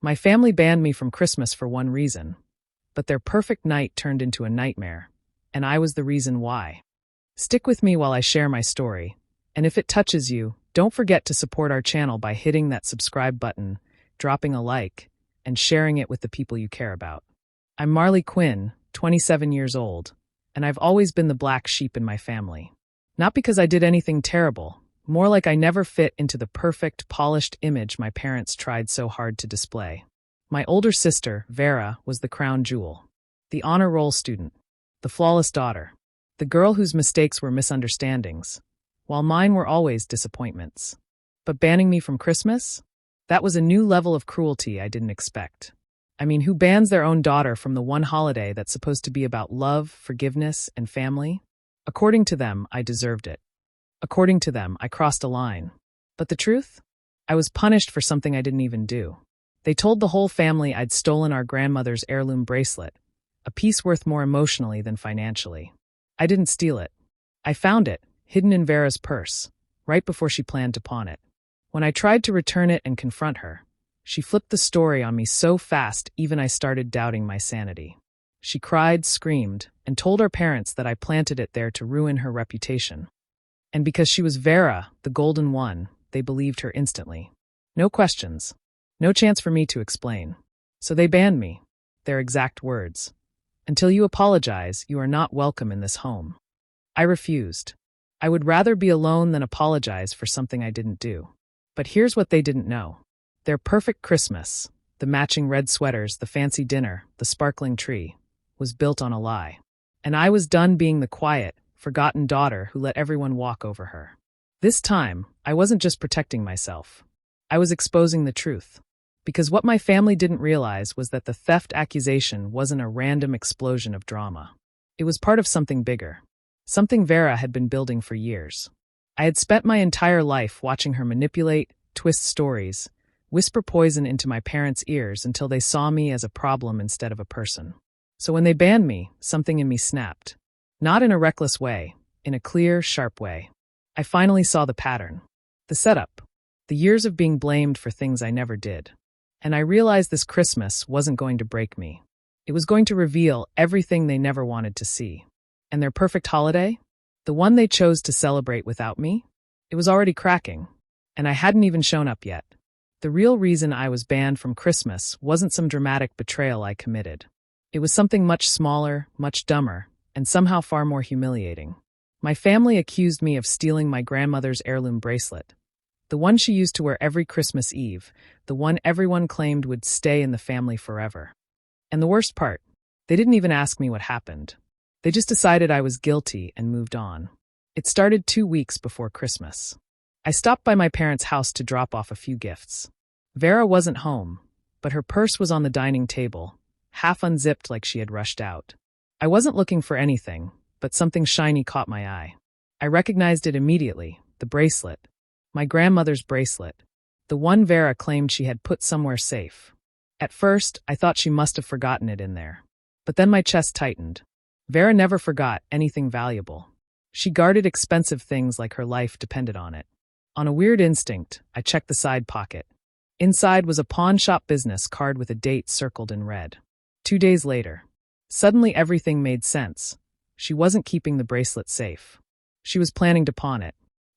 My family banned me from Christmas for one reason, but their perfect night turned into a nightmare, and I was the reason why. Stick with me while I share my story, and if it touches you, don't forget to support our channel by hitting that subscribe button, dropping a like, and sharing it with the people you care about. I'm Marley Quinn, 27 years old, and I've always been the black sheep in my family. Not because I did anything terrible, more like I never fit into the perfect, polished image my parents tried so hard to display. My older sister, Vera, was the crown jewel, the honor roll student, the flawless daughter, the girl whose mistakes were misunderstandings, while mine were always disappointments. But banning me from Christmas? That was a new level of cruelty I didn't expect. I mean, who bans their own daughter from the one holiday that's supposed to be about love, forgiveness, and family? According to them, I deserved it. According to them, I crossed a line. But the truth? I was punished for something I didn't even do. They told the whole family I'd stolen our grandmother's heirloom bracelet, a piece worth more emotionally than financially. I didn't steal it. I found it, hidden in Vera's purse, right before she planned to pawn it. When I tried to return it and confront her, she flipped the story on me so fast even I started doubting my sanity. She cried, screamed, and told our parents that I planted it there to ruin her reputation. And because she was Vera, the golden one, they believed her instantly. No questions. No chance for me to explain. So they banned me. Their exact words. Until you apologize, you are not welcome in this home. I refused. I would rather be alone than apologize for something I didn't do. But here's what they didn't know. Their perfect Christmas, the matching red sweaters, the fancy dinner, the sparkling tree, was built on a lie. And I was done being the quiet, forgotten daughter who let everyone walk over her. This time, I wasn't just protecting myself. I was exposing the truth. Because what my family didn't realize was that the theft accusation wasn't a random explosion of drama. It was part of something bigger. Something Vera had been building for years. I had spent my entire life watching her manipulate, twist stories, whisper poison into my parents' ears until they saw me as a problem instead of a person. So when they banned me, something in me snapped. Not in a reckless way, in a clear, sharp way. I finally saw the pattern. The setup. The years of being blamed for things I never did. And I realized this Christmas wasn't going to break me. It was going to reveal everything they never wanted to see. And their perfect holiday? The one they chose to celebrate without me? It was already cracking. And I hadn't even shown up yet. The real reason I was banned from Christmas wasn't some dramatic betrayal I committed. It was something much smaller, much dumber, and somehow far more humiliating. My family accused me of stealing my grandmother's heirloom bracelet. The one she used to wear every Christmas Eve, the one everyone claimed would stay in the family forever. And the worst part, they didn't even ask me what happened. They just decided I was guilty and moved on. It started 2 weeks before Christmas. I stopped by my parents' house to drop off a few gifts. Vera wasn't home, but her purse was on the dining table, half unzipped like she had rushed out. I wasn't looking for anything, but something shiny caught my eye. I recognized it immediately, the bracelet. My grandmother's bracelet. The one Vera claimed she had put somewhere safe. At first, I thought she must have forgotten it in there. But then my chest tightened. Vera never forgot anything valuable. She guarded expensive things like her life depended on it. On a weird instinct, I checked the side pocket. Inside was a pawn shop business card with a date circled in red. 2 days later. Suddenly everything made sense. She wasn't keeping the bracelet safe. She was planning to pawn it.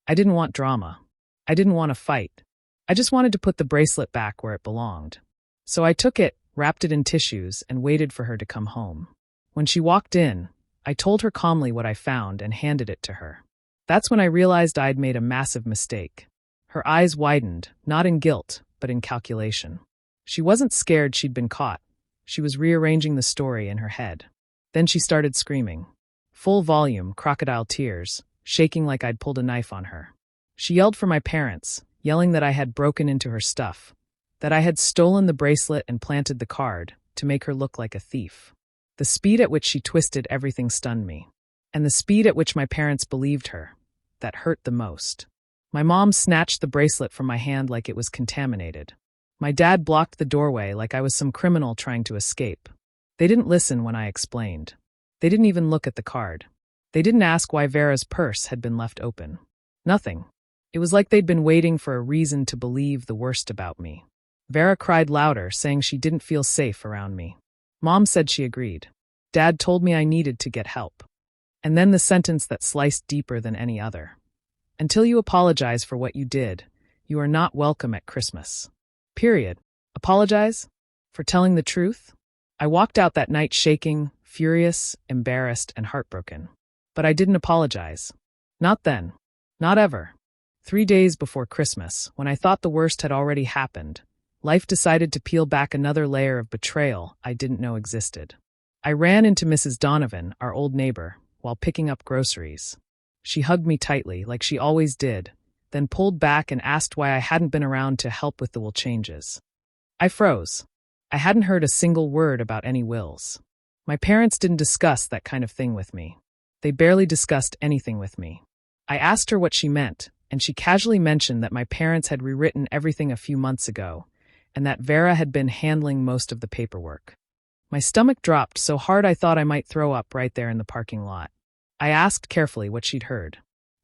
I didn't want drama. I didn't want a fight. I just wanted to put the bracelet back where it belonged. So I took it, wrapped it in tissues, and waited for her to come home. When she walked in, I told her calmly what I found and handed it to her. That's when I realized I'd made a massive mistake. Her eyes widened, not in guilt, but in calculation. She wasn't scared she'd been caught. She was rearranging the story in her head. Then she started screaming. Full volume, crocodile tears, shaking like I'd pulled a knife on her. She yelled for my parents, yelling that I had broken into her stuff, that I had stolen the bracelet and planted the card to make her look like a thief. The speed at which she twisted everything stunned me, and the speed at which my parents believed her, that hurt the most. My mom snatched the bracelet from my hand like it was contaminated. My dad blocked the doorway like I was some criminal trying to escape. They didn't listen when I explained. They didn't even look at the card. They didn't ask why Vera's purse had been left open. Nothing. It was like they'd been waiting for a reason to believe the worst about me. Vera cried louder, saying she didn't feel safe around me. Mom said she agreed. Dad told me I needed to get help. And then the sentence that sliced deeper than any other. Until you apologize for what you did, you are not welcome at Christmas. Period. Apologize? For telling the truth? I walked out that night shaking, furious, embarrassed, and heartbroken. But I didn't apologize. Not then. Not ever. 3 days before Christmas, when I thought the worst had already happened, life decided to peel back another layer of betrayal I didn't know existed. I ran into Mrs. Donovan, our old neighbor, while picking up groceries. She hugged me tightly, like she always did, then pulled back and asked why I hadn't been around to help with the will changes. I froze. I hadn't heard a single word about any wills. My parents didn't discuss that kind of thing with me. They barely discussed anything with me. I asked her what she meant, and she casually mentioned that my parents had rewritten everything a few months ago, and that Vera had been handling most of the paperwork. My stomach dropped so hard I thought I might throw up right there in the parking lot. I asked carefully what she'd heard.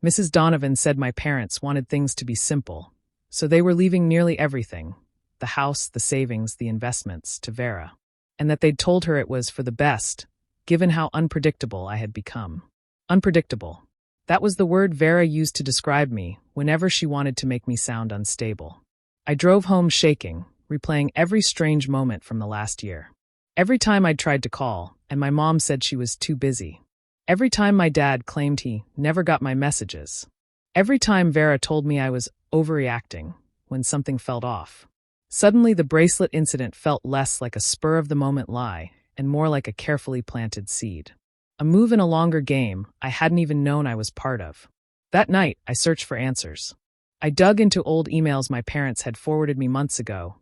Mrs. Donovan said my parents wanted things to be simple, so they were leaving nearly everything, the house, the savings, the investments, to Vera, and that they'd told her it was for the best, given how unpredictable I had become. Unpredictable. That was the word Vera used to describe me whenever she wanted to make me sound unstable. I drove home shaking, replaying every strange moment from the last year. Every time I'd tried to call, and my mom said she was too busy. Every time my dad claimed he never got my messages. Every time Vera told me I was overreacting when something felt off. Suddenly the bracelet incident felt less like a spur-of-the-moment lie and more like a carefully planted seed. A move in a longer game I hadn't even known I was part of. That night, I searched for answers. I dug into old emails my parents had forwarded me months ago,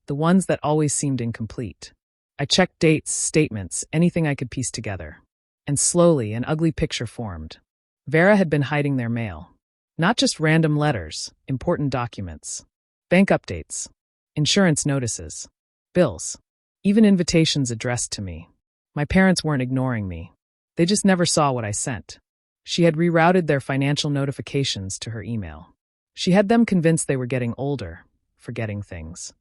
the ones that always seemed incomplete. I checked dates, statements, anything I could piece together. And slowly, an ugly picture formed. Vera had been hiding their mail. Not just random letters, important documents. Bank updates. Insurance notices. Bills. Even invitations addressed to me. My parents weren't ignoring me. They just never saw what I sent. She had rerouted their financial notifications to her email. She had them convinced they were getting older, forgetting things.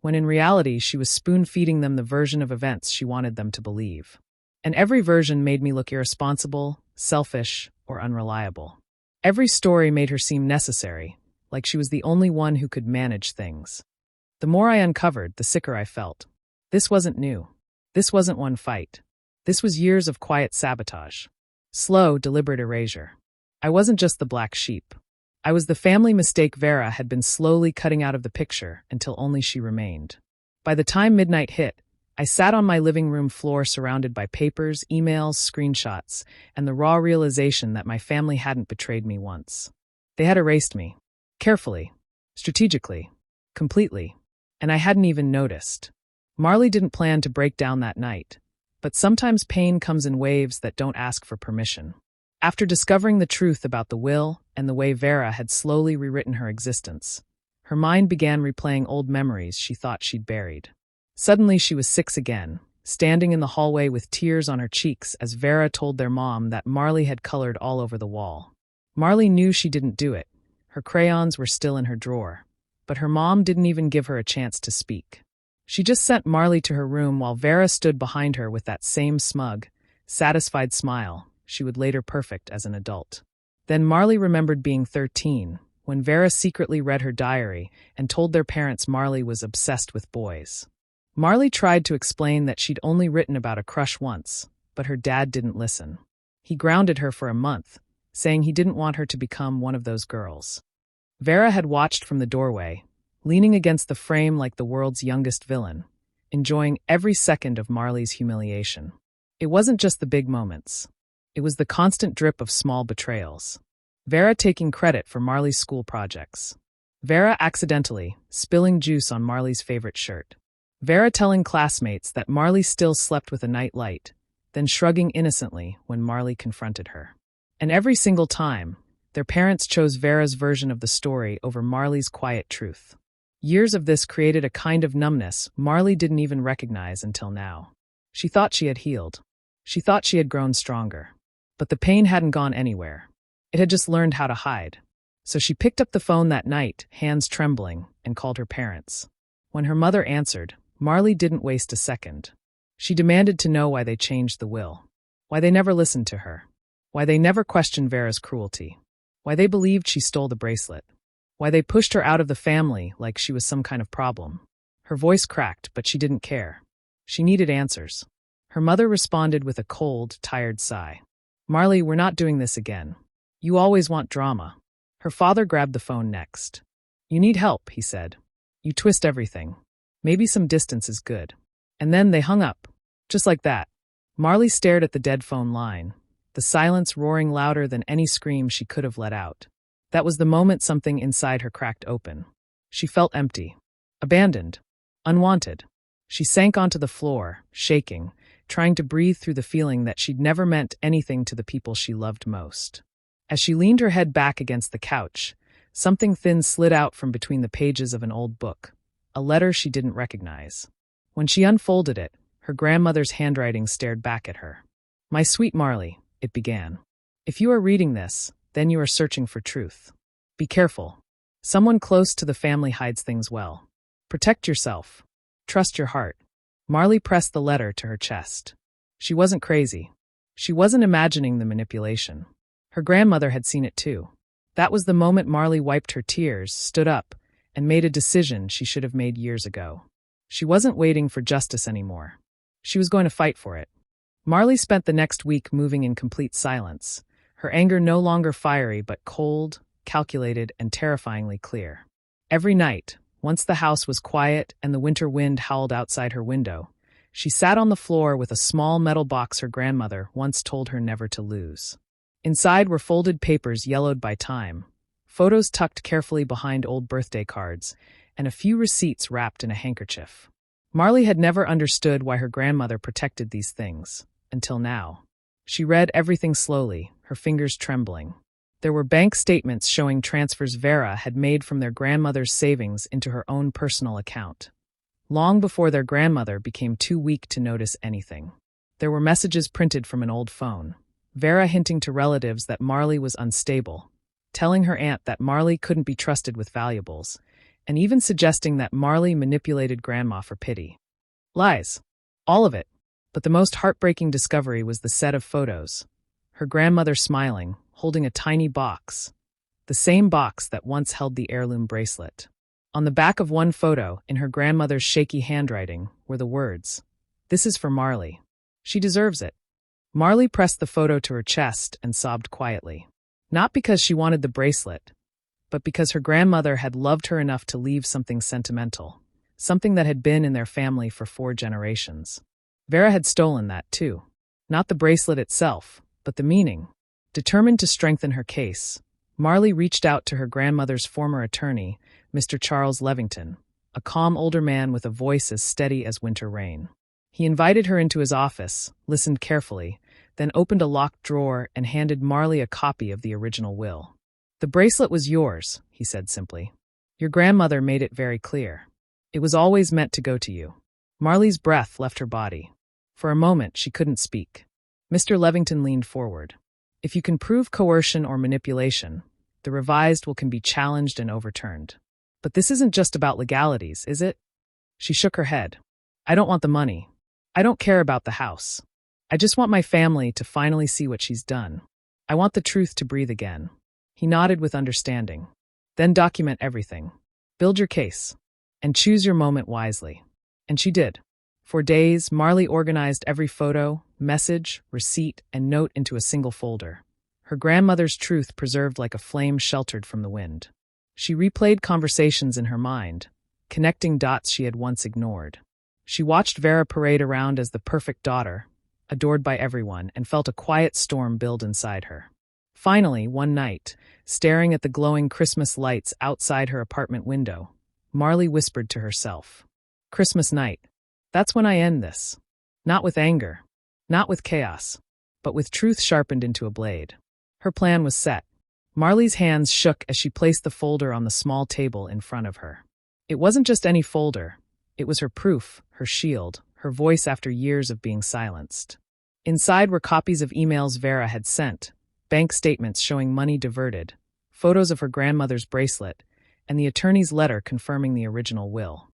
When in reality, she was spoon-feeding them the version of events she wanted them to believe. And every version made me look irresponsible, selfish, or unreliable. Every story made her seem necessary, like she was the only one who could manage things. The more I uncovered, the sicker I felt. This wasn't new. This wasn't one fight. This was years of quiet sabotage. Slow, deliberate erasure. I wasn't just the black sheep. I was the family mistake Vera had been slowly cutting out of the picture until only she remained. By the time midnight hit, I sat on my living room floor surrounded by papers, emails, screenshots, and the raw realization that my family hadn't betrayed me once. They had erased me. Carefully. Strategically. Completely. And I hadn't even noticed. Marley didn't plan to break down that night. But sometimes pain comes in waves that don't ask for permission. After discovering the truth about the will and the way Vera had slowly rewritten her existence, her mind began replaying old memories she thought she'd buried. Suddenly she was 6 again, standing in the hallway with tears on her cheeks as Vera told their mom that Marley had colored all over the wall. Marley knew she didn't do it. Her crayons were still in her drawer. But her mom didn't even give her a chance to speak. She just sent Marley to her room while Vera stood behind her with that same smug, satisfied smile she would later perfect as an adult. Then Marley remembered being 13, when Vera secretly read her diary and told their parents Marley was obsessed with boys. Marley tried to explain that she'd only written about a crush once, but her dad didn't listen. He grounded her for a month, saying he didn't want her to become one of those girls. Vera had watched from the doorway, leaning against the frame like the world's youngest villain, enjoying every second of Marley's humiliation. It wasn't just the big moments. It was the constant drip of small betrayals. Vera taking credit for Marley's school projects. Vera accidentally spilling juice on Marley's favorite shirt. Vera telling classmates that Marley still slept with a nightlight, then shrugging innocently when Marley confronted her. And every single time, their parents chose Vera's version of the story over Marley's quiet truth. Years of this created a kind of numbness Marley didn't even recognize until now. She thought she had healed. She thought she had grown stronger. But the pain hadn't gone anywhere. It had just learned how to hide. So she picked up the phone that night, hands trembling, and called her parents. When her mother answered, Marley didn't waste a second. She demanded to know why they changed the will. Why they never listened to her. Why they never questioned Vera's cruelty. Why they believed she stole the bracelet. Why they pushed her out of the family like she was some kind of problem. Her voice cracked, but she didn't care. She needed answers. Her mother responded with a cold, tired sigh. Marley, we're not doing this again. You always want drama. Her father grabbed the phone next. You need help, he said. You twist everything. Maybe some distance is good. And then they hung up. Just like that. Marley stared at the dead phone line, the silence roaring louder than any scream she could have let out. That was the moment something inside her cracked open. She felt empty. Abandoned. Unwanted. She sank onto the floor, shaking, trying to breathe through the feeling that she'd never meant anything to the people she loved most. As she leaned her head back against the couch, something thin slid out from between the pages of an old book, a letter she didn't recognize. When she unfolded it, her grandmother's handwriting stared back at her. My sweet Marley, it began. If you are reading this, then you are searching for truth. Be careful. Someone close to the family hides things well. Protect yourself. Trust your heart. Marley pressed the letter to her chest. She wasn't crazy. She wasn't imagining the manipulation. Her grandmother had seen it too. That was the moment Marley wiped her tears, stood up, and made a decision she should have made years ago. She wasn't waiting for justice anymore. She was going to fight for it. Marley spent the next week moving in complete silence, her anger no longer fiery but cold, calculated, and terrifyingly clear. Every night, once the house was quiet and the winter wind howled outside her window, she sat on the floor with a small metal box her grandmother once told her never to lose. Inside were folded papers yellowed by time, photos tucked carefully behind old birthday cards, and a few receipts wrapped in a handkerchief. Marley had never understood why her grandmother protected these things, until now. She read everything slowly, her fingers trembling. There were bank statements showing transfers Vera had made from their grandmother's savings into her own personal account. Long before their grandmother became too weak to notice anything. There were messages printed from an old phone, Vera hinting to relatives that Marley was unstable, telling her aunt that Marley couldn't be trusted with valuables, and even suggesting that Marley manipulated Grandma for pity. Lies. All of it. But the most heartbreaking discovery was the set of photos. Her grandmother smiling, holding a tiny box. The same box that once held the heirloom bracelet. On the back of one photo, in her grandmother's shaky handwriting, were the words, "This is for Marley. She deserves it." Marley pressed the photo to her chest and sobbed quietly. Not because she wanted the bracelet, but because her grandmother had loved her enough to leave something sentimental, something that had been in their family for 4 generations. Vera had stolen that too. Not the bracelet itself, but the meaning. Determined to strengthen her case, Marley reached out to her grandmother's former attorney, Mr. Charles Levington, a calm older man with a voice as steady as winter rain. He invited her into his office, listened carefully, then opened a locked drawer and handed Marley a copy of the original will. "The bracelet was yours," he said simply. "Your grandmother made it very clear. It was always meant to go to you." Marley's breath left her body. For a moment, she couldn't speak. Mr. Levington leaned forward. "If you can prove coercion or manipulation, the revised will can be challenged and overturned. But this isn't just about legalities, is it?" She shook her head. "I don't want the money. I don't care about the house. I just want my family to finally see what she's done. I want the truth to breathe again." He nodded with understanding. "Then document everything. Build your case. And choose your moment wisely." And she did. For days, Marley organized every photo, message, receipt, and note into a single folder. Her grandmother's truth preserved like a flame sheltered from the wind. She replayed conversations in her mind, connecting dots she had once ignored. She watched Vera parade around as the perfect daughter, adored by everyone, and felt a quiet storm build inside her. Finally, one night, staring at the glowing Christmas lights outside her apartment window, Marley whispered to herself, "Christmas night. That's when I end this. Not with anger, not with chaos, but with truth sharpened into a blade." Her plan was set. Marley's hands shook as she placed the folder on the small table in front of her. It wasn't just any folder. It was her proof, her shield, her voice after years of being silenced. Inside were copies of emails Vera had sent, bank statements showing money diverted, photos of her grandmother's bracelet, and the attorney's letter confirming the original will.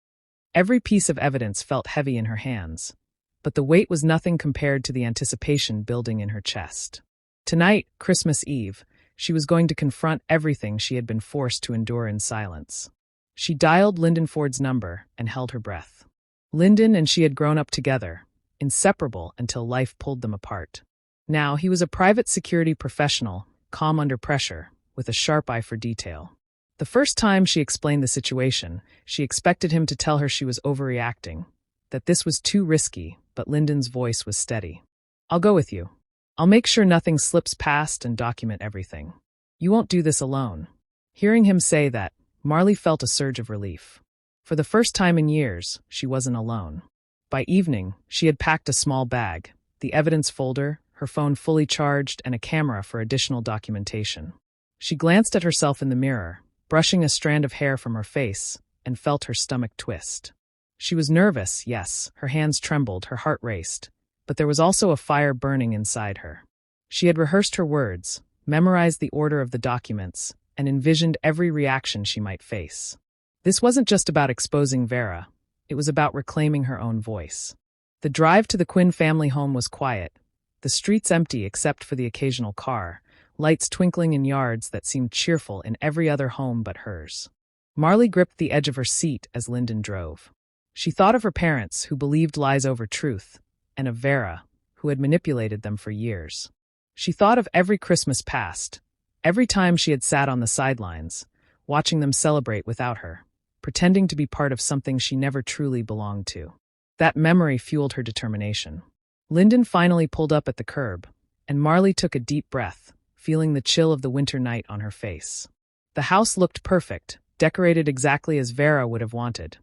Every piece of evidence felt heavy in her hands, but the weight was nothing compared to the anticipation building in her chest. Tonight, Christmas Eve, she was going to confront everything she had been forced to endure in silence. She dialed Lyndon Ford's number and held her breath. Lyndon and she had grown up together, inseparable until life pulled them apart. Now, he was a private security professional, calm under pressure, with a sharp eye for detail. The first time she explained the situation, she expected him to tell her she was overreacting, that this was too risky, but Lyndon's voice was steady. "I'll go with you. I'll make sure nothing slips past and document everything. You won't do this alone." Hearing him say that, Marley felt a surge of relief. For the first time in years, she wasn't alone. By evening, she had packed a small bag, the evidence folder, her phone fully charged, and a camera for additional documentation. She glanced at herself in the mirror, brushing a strand of hair from her face, and felt her stomach twist. She was nervous, yes, her hands trembled, her heart raced, but there was also a fire burning inside her. She had rehearsed her words, memorized the order of the documents, and envisioned every reaction she might face. This wasn't just about exposing Vera, it was about reclaiming her own voice. The drive to the Quinn family home was quiet, the streets empty except for the occasional car, lights twinkling in yards that seemed cheerful in every other home but hers. Marley gripped the edge of her seat as Lyndon drove. She thought of her parents, who believed lies over truth, and of Vera, who had manipulated them for years. She thought of every Christmas past, every time she had sat on the sidelines, watching them celebrate without her, pretending to be part of something she never truly belonged to. That memory fueled her determination. Lyndon finally pulled up at the curb, and Marley took a deep breath, feeling the chill of the winter night on her face. The house looked perfect, decorated exactly as Vera would have wanted.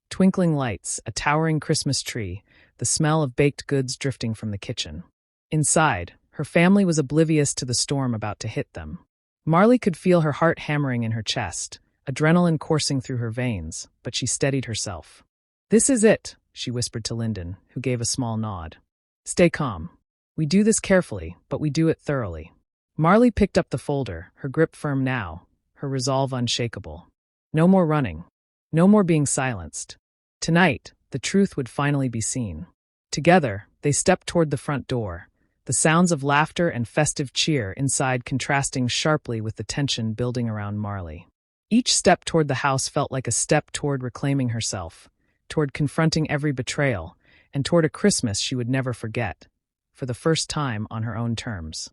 Twinkling lights, a towering Christmas tree, the smell of baked goods drifting from the kitchen. Inside, her family was oblivious to the storm about to hit them. Marley could feel her heart hammering in her chest, adrenaline coursing through her veins, but she steadied herself. "This is it," she whispered to Lyndon, who gave a small nod. "Stay calm. We do this carefully, but we do it thoroughly." Marley picked up the folder, her grip firm now, her resolve unshakable. No more running. No more being silenced. Tonight, the truth would finally be seen. Together, they stepped toward the front door, the sounds of laughter and festive cheer inside contrasting sharply with the tension building around Marley. Each step toward the house felt like a step toward reclaiming herself, toward confronting every betrayal, and toward a Christmas she would never forget, for the first time on her own terms.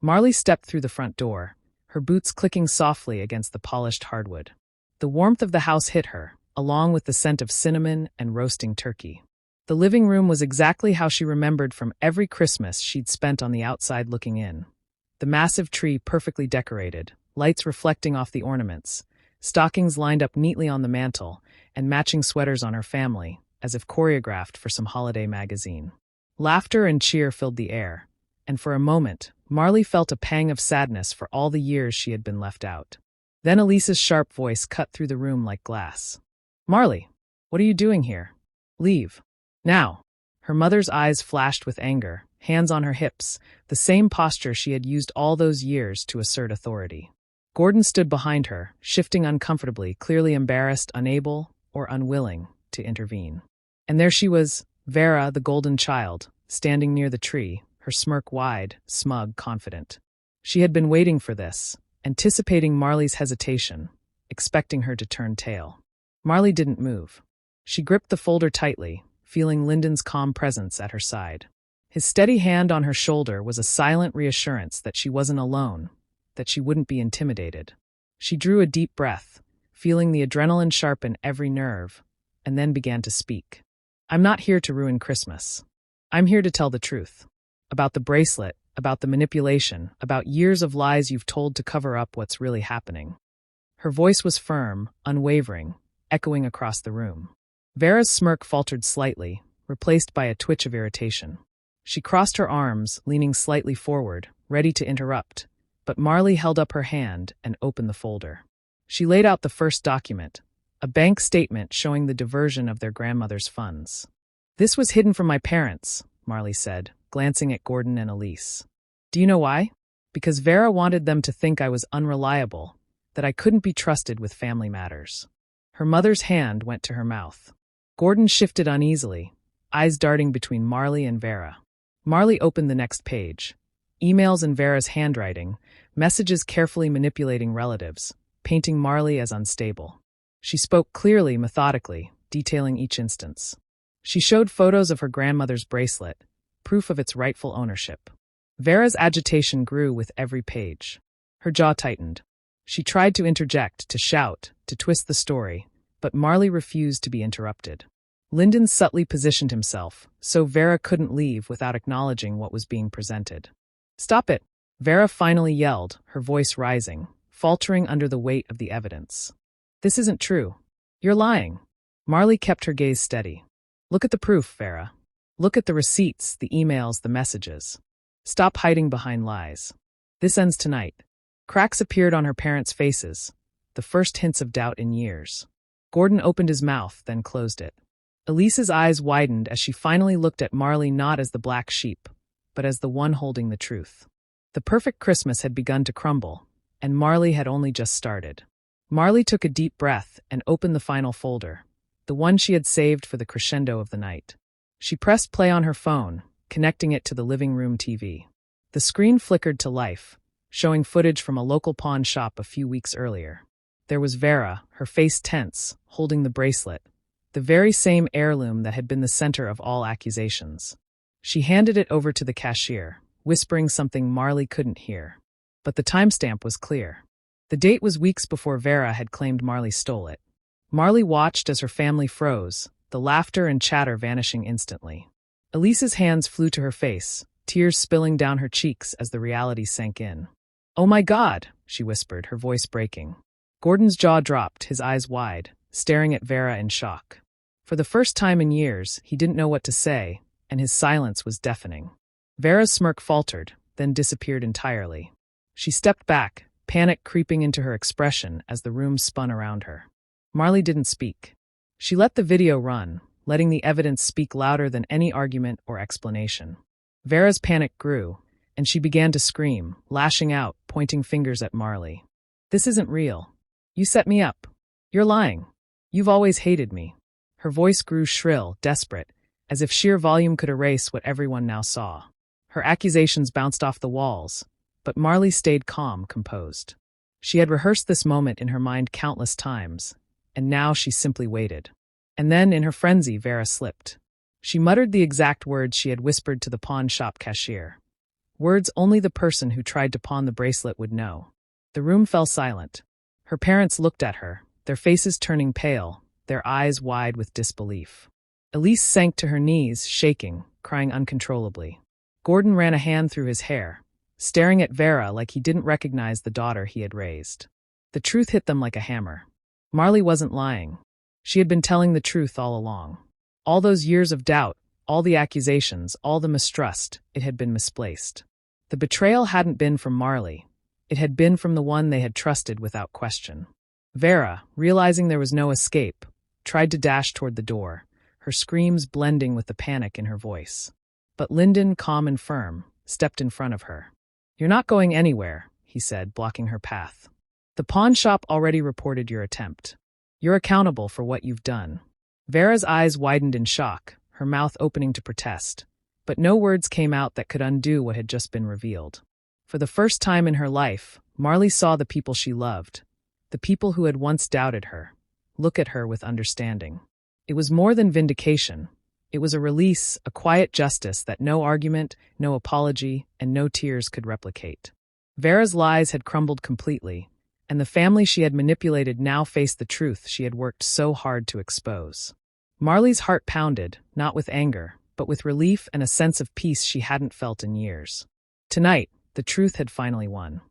Marley stepped through the front door, her boots clicking softly against the polished hardwood. The warmth of the house hit her, along with the scent of cinnamon and roasting turkey. The living room was exactly how she remembered from every Christmas she'd spent on the outside looking in. The massive tree perfectly decorated, lights reflecting off the ornaments, stockings lined up neatly on the mantel, and matching sweaters on her family, as if choreographed for some holiday magazine. Laughter and cheer filled the air, and for a moment, Marley felt a pang of sadness for all the years she had been left out. Then Elisa's sharp voice cut through the room like glass. "Marley, what are you doing here? Leave. Now." Her mother's eyes flashed with anger, hands on her hips, the same posture she had used all those years to assert authority. Gordon stood behind her, shifting uncomfortably, clearly embarrassed, unable, or unwilling, to intervene. And there she was, Vera, the golden child, standing near the tree, her smirk wide, smug, confident. She had been waiting for this, anticipating Marley's hesitation, expecting her to turn tail. Marley didn't move. She gripped the folder tightly, feeling Lyndon's calm presence at her side. His steady hand on her shoulder was a silent reassurance that she wasn't alone, that she wouldn't be intimidated. She drew a deep breath, feeling the adrenaline sharpen every nerve, and then began to speak. "I'm not here to ruin Christmas. I'm here to tell the truth. About the bracelet, about the manipulation, about years of lies you've told to cover up what's really happening." Her voice was firm, unwavering, echoing across the room. Vera's smirk faltered slightly, replaced by a twitch of irritation. She crossed her arms, leaning slightly forward, ready to interrupt, but Marley held up her hand and opened the folder. She laid out the first document, a bank statement showing the diversion of their grandmother's funds. "This was hidden from my parents," Marley said, glancing at Gordon and Elise. "Do you know why? Because Vera wanted them to think I was unreliable, that I couldn't be trusted with family matters." Her mother's hand went to her mouth. Gordon shifted uneasily, eyes darting between Marley and Vera. Marley opened the next page. Emails in Vera's handwriting, messages carefully manipulating relatives, painting Marley as unstable. She spoke clearly, methodically, detailing each instance. She showed photos of her grandmother's bracelet, proof of its rightful ownership. Vera's agitation grew with every page. Her jaw tightened. She tried to interject, to shout, to twist the story, but Marley refused to be interrupted. Lyndon subtly positioned himself, so Vera couldn't leave without acknowledging what was being presented. "Stop it!" Vera finally yelled, her voice rising, faltering under the weight of the evidence. "This isn't true. You're lying." Marley kept her gaze steady. "Look at the proof, Vera. Look at the receipts, the emails, the messages. Stop hiding behind lies. This ends tonight." Cracks appeared on her parents' faces, the first hints of doubt in years. Gordon opened his mouth, then closed it. Elise's eyes widened as she finally looked at Marley not as the black sheep, but as the one holding the truth. The perfect Christmas had begun to crumble, and Marley had only just started. Marley took a deep breath and opened the final folder, the one she had saved for the crescendo of the night. She pressed play on her phone, connecting it to the living room TV. The screen flickered to life, showing footage from a local pawn shop a few weeks earlier. There was Vera, her face tense, holding the bracelet, the very same heirloom that had been the center of all accusations. She handed it over to the cashier, whispering something Marley couldn't hear. But the timestamp was clear. The date was weeks before Vera had claimed Marley stole it. Marley watched as her family froze, the laughter and chatter vanishing instantly. Elise's hands flew to her face, tears spilling down her cheeks as the reality sank in. "Oh my God," she whispered, her voice breaking. Gordon's jaw dropped, his eyes wide, staring at Vera in shock. For the first time in years, he didn't know what to say, and his silence was deafening. Vera's smirk faltered, then disappeared entirely. She stepped back, panic creeping into her expression as the room spun around her. Marley didn't speak. She let the video run, letting the evidence speak louder than any argument or explanation. Vera's panic grew, and she began to scream, lashing out, pointing fingers at Marley. "This isn't real. You set me up. You're lying. You've always hated me." Her voice grew shrill, desperate, as if sheer volume could erase what everyone now saw. Her accusations bounced off the walls, but Marley stayed calm, composed. She had rehearsed this moment in her mind countless times, and now she simply waited. And then, in her frenzy, Vera slipped. She muttered the exact words she had whispered to the pawn shop cashier. Words only the person who tried to pawn the bracelet would know. The room fell silent. Her parents looked at her, their faces turning pale, their eyes wide with disbelief. Elise sank to her knees, shaking, crying uncontrollably. Gordon ran a hand through his hair, staring at Vera like he didn't recognize the daughter he had raised. The truth hit them like a hammer. Marley wasn't lying. She had been telling the truth all along. All those years of doubt, all the accusations, all the mistrust, it had been misplaced. The betrayal hadn't been from Marley. It had been from the one they had trusted without question. Vera, realizing there was no escape, tried to dash toward the door, her screams blending with the panic in her voice. But Lyndon, calm and firm, stepped in front of her. "You're not going anywhere," he said, blocking her path. "The pawn shop already reported your attempt. You're accountable for what you've done." Vera's eyes widened in shock, her mouth opening to protest, but no words came out that could undo what had just been revealed. For the first time in her life, Marley saw the people she loved, the people who had once doubted her, look at her with understanding. It was more than vindication. It was a release, a quiet justice that no argument, no apology, and no tears could replicate. Vera's lies had crumbled completely, and the family she had manipulated now faced the truth she had worked so hard to expose. Marley's heart pounded, not with anger, but with relief and a sense of peace she hadn't felt in years. Tonight, the truth had finally won.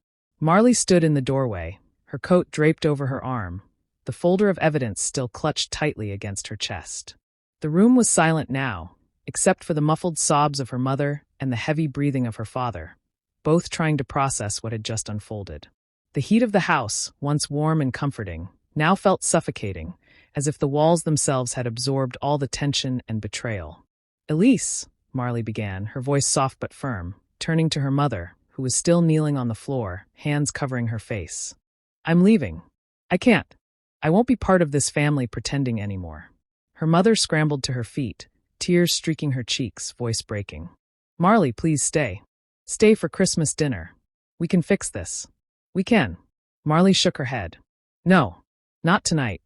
Marley stood in the doorway, her coat draped over her arm, the folder of evidence still clutched tightly against her chest. The room was silent now, except for the muffled sobs of her mother and the heavy breathing of her father, both trying to process what had just unfolded. The heat of the house, once warm and comforting, now felt suffocating, as if the walls themselves had absorbed all the tension and betrayal. "Elise," Marley began, her voice soft but firm, turning to her mother, who was still kneeling on the floor, hands covering her face. "I'm leaving. I can't. I won't be part of this family pretending anymore." Her mother scrambled to her feet, tears streaking her cheeks, voice breaking. "Marley, please stay. Stay for Christmas dinner. We can fix this. We can." Marley shook her head. "No, not tonight.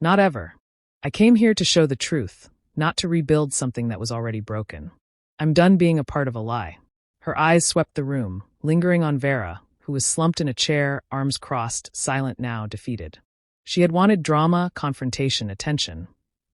Not ever. I came here to show the truth, not to rebuild something that was already broken. I'm done being a part of a lie." Her eyes swept the room, lingering on Vera, who was slumped in a chair, arms crossed, silent now, defeated. She had wanted drama, confrontation, attention.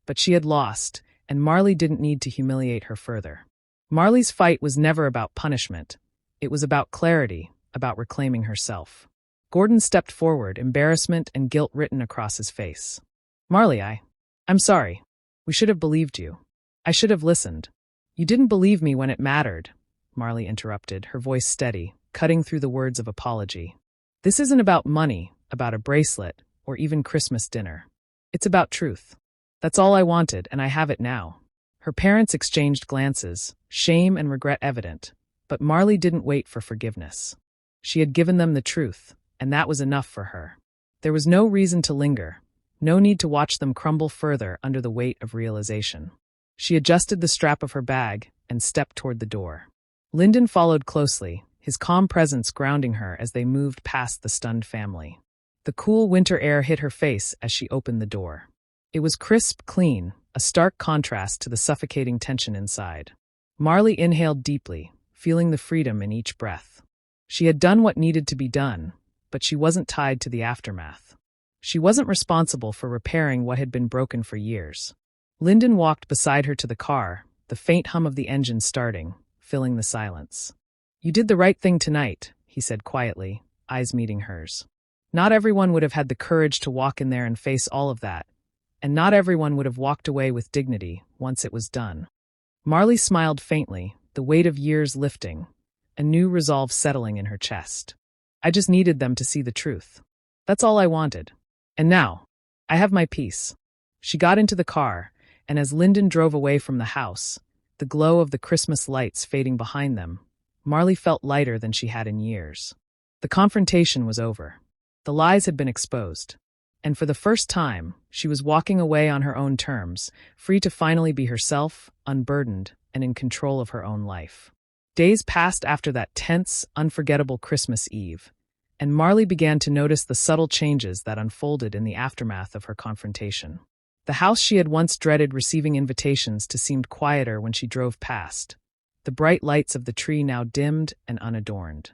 But she had lost, and Marley didn't need to humiliate her further. Marley's fight was never about punishment. It was about clarity, about reclaiming herself. Gordon stepped forward, embarrassment and guilt written across his face. "Marley, I'm sorry. We should have believed you. I should have listened. You didn't believe me when it mattered," Marley interrupted, her voice steady, cutting through the words of apology. "This isn't about money, about a bracelet, or even Christmas dinner. It's about truth. That's all I wanted, and I have it now." Her parents exchanged glances, shame and regret evident, but Marley didn't wait for forgiveness. She had given them the truth, and that was enough for her. There was no reason to linger, no need to watch them crumble further under the weight of realization. She adjusted the strap of her bag and stepped toward the door. Lyndon followed closely, his calm presence grounding her as they moved past the stunned family. The cool winter air hit her face as she opened the door. It was crisp, clean, a stark contrast to the suffocating tension inside. Marley inhaled deeply, feeling the freedom in each breath. She had done what needed to be done, but she wasn't tied to the aftermath. She wasn't responsible for repairing what had been broken for years. Lyndon walked beside her to the car, the faint hum of the engine starting, filling the silence. "You did the right thing tonight," he said quietly, eyes meeting hers. "Not everyone would have had the courage to walk in there and face all of that, and not everyone would have walked away with dignity once it was done." Marley smiled faintly, the weight of years lifting, a new resolve settling in her chest. "I just needed them to see the truth. That's all I wanted. And now, I have my peace." She got into the car, and as Lyndon drove away from the house, the glow of the Christmas lights fading behind them, Marley felt lighter than she had in years. The confrontation was over. The lies had been exposed. And for the first time, she was walking away on her own terms, free to finally be herself, unburdened, and in control of her own life. Days passed after that tense, unforgettable Christmas Eve, and Marley began to notice the subtle changes that unfolded in the aftermath of her confrontation. The house she had once dreaded receiving invitations to seemed quieter when she drove past, the bright lights of the tree now dimmed and unadorned.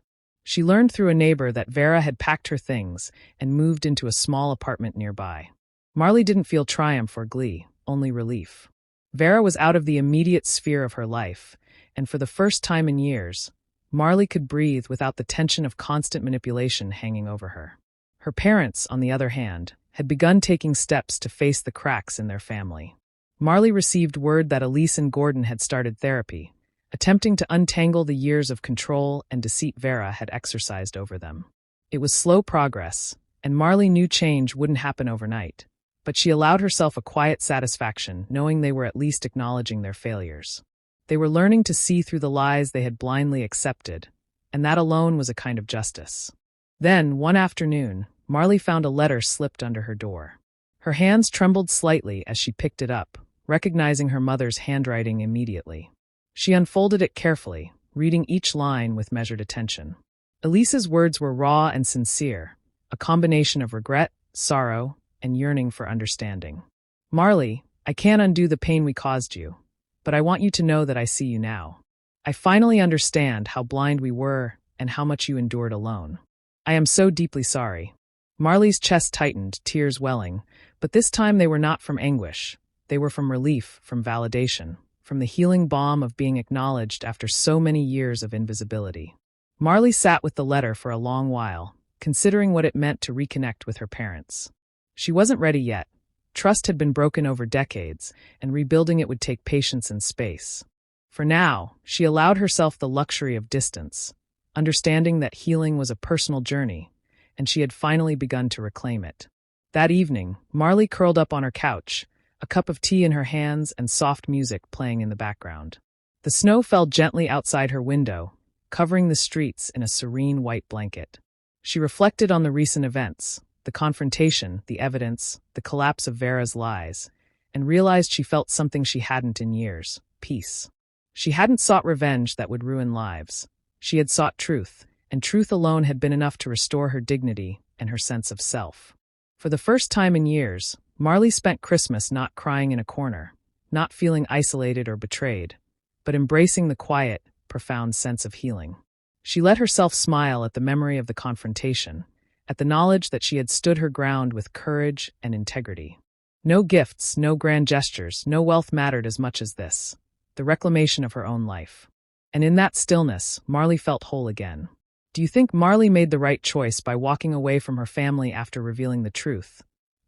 She learned through a neighbor that Vera had packed her things and moved into a small apartment nearby. Marley didn't feel triumph or glee, only relief. Vera was out of the immediate sphere of her life, and for the first time in years, Marley could breathe without the tension of constant manipulation hanging over her. Her parents, on the other hand, had begun taking steps to face the cracks in their family. Marley received word that Elise and Gordon had started therapy, attempting to untangle the years of control and deceit Vera had exercised over them. It was slow progress, and Marley knew change wouldn't happen overnight, but she allowed herself a quiet satisfaction knowing they were at least acknowledging their failures. They were learning to see through the lies they had blindly accepted, and that alone was a kind of justice. Then, one afternoon, Marley found a letter slipped under her door. Her hands trembled slightly as she picked it up, recognizing her mother's handwriting immediately. She unfolded it carefully, reading each line with measured attention. Elise's words were raw and sincere, a combination of regret, sorrow, and yearning for understanding. "Marley, I can't undo the pain we caused you, but I want you to know that I see you now. I finally understand how blind we were and how much you endured alone. I am so deeply sorry." Marley's chest tightened, tears welling, but this time they were not from anguish. They were from relief, from validation, from the healing balm of being acknowledged after so many years of invisibility. Marley sat with the letter for a long while, considering what it meant to reconnect with her parents. She wasn't ready yet. Trust had been broken over decades, and rebuilding it would take patience and space. For now, she allowed herself the luxury of distance, understanding that healing was a personal journey, and she had finally begun to reclaim it. That evening, Marley curled up on her couch, a cup of tea in her hands and soft music playing in the background. The snow fell gently outside her window, covering the streets in a serene white blanket. She reflected on the recent events, the confrontation, the evidence, the collapse of Vera's lies, and realized she felt something she hadn't in years: peace. She hadn't sought revenge that would ruin lives. She had sought truth, and truth alone had been enough to restore her dignity and her sense of self. For the first time in years, Marley spent Christmas not crying in a corner, not feeling isolated or betrayed, but embracing the quiet, profound sense of healing. She let herself smile at the memory of the confrontation, at the knowledge that she had stood her ground with courage and integrity. No gifts, no grand gestures, no wealth mattered as much as this: the reclamation of her own life. And in that stillness, Marley felt whole again. Do you think Marley made the right choice by walking away from her family after revealing the truth?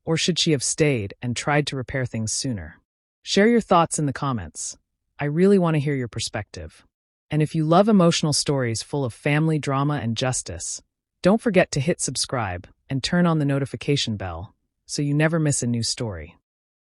Or should she have stayed and tried to repair things sooner? Share your thoughts in the comments. I really want to hear your perspective. And if you love emotional stories full of family drama and justice, don't forget to hit subscribe and turn on the notification bell so you never miss a new story.